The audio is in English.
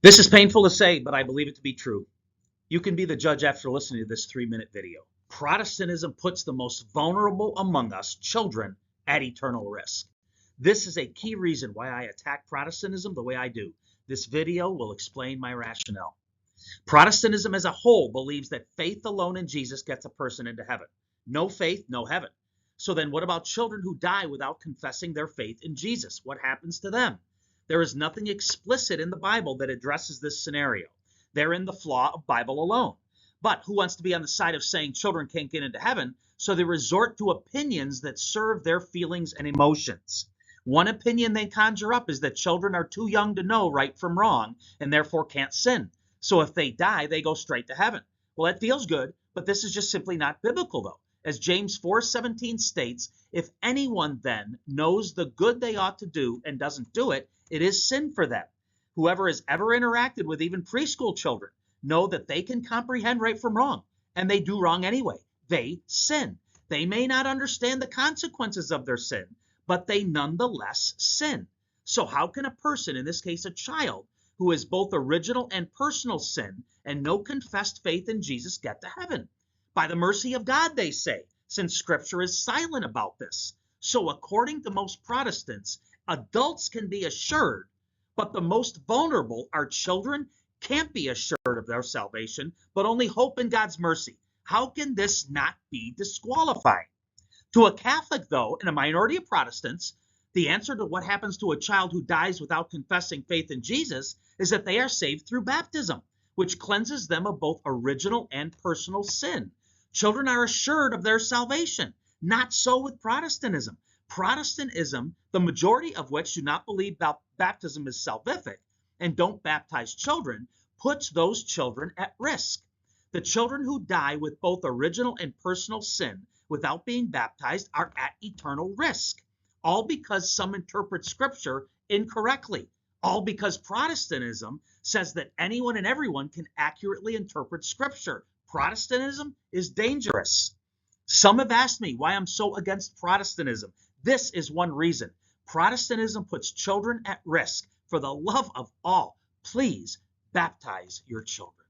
This is painful to say, but I believe it to be true. You can be the judge after listening to this 3-minute video. Protestantism puts the most vulnerable among us, children, at eternal risk. This is a key reason why I attack Protestantism the way I do. This video will explain my rationale. Protestantism as a whole believes that faith alone in Jesus gets a person into heaven. No faith, no heaven. So then what about children who die without confessing their faith in Jesus? What happens to them? There is nothing explicit in the Bible that addresses this scenario. Therein the flaw of Bible alone. But who wants to be on the side of saying children can't get into heaven? So they resort to opinions that serve their feelings and emotions. One opinion they conjure up is that children are too young to know right from wrong and therefore can't sin. So if they die, they go straight to heaven. Well, that feels good, but this is just simply not biblical, though. As James 4:17 states, if anyone then knows the good they ought to do and doesn't do it, it is sin for them. Whoever has ever interacted with even preschool children know that they can comprehend right from wrong, and they do wrong anyway. They sin. They may not understand the consequences of their sin, but they nonetheless sin. So how can a person, in this case a child, who has both original and personal sin and no confessed faith in Jesus, get to heaven? By the mercy of God, they say, since Scripture is silent about this. So according to most Protestants, adults can be assured, but the most vulnerable, our children, can't be assured of their salvation, but only hope in God's mercy. How can this not be disqualifying? To a Catholic, though, and a minority of Protestants, the answer to what happens to a child who dies without confessing faith in Jesus is that they are saved through baptism, which cleanses them of both original and personal sin. Children are assured of their salvation. Not so with Protestantism. Protestantism, the majority of which do not believe baptism is salvific and don't baptize children, puts those children at risk. The children who die with both original and personal sin without being baptized are at eternal risk. All because some interpret Scripture incorrectly. All because Protestantism says that anyone and everyone can accurately interpret Scripture. Protestantism is dangerous. Some have asked me why I'm so against Protestantism. This is one reason. Protestantism puts children at risk. For the love of all, please baptize your children.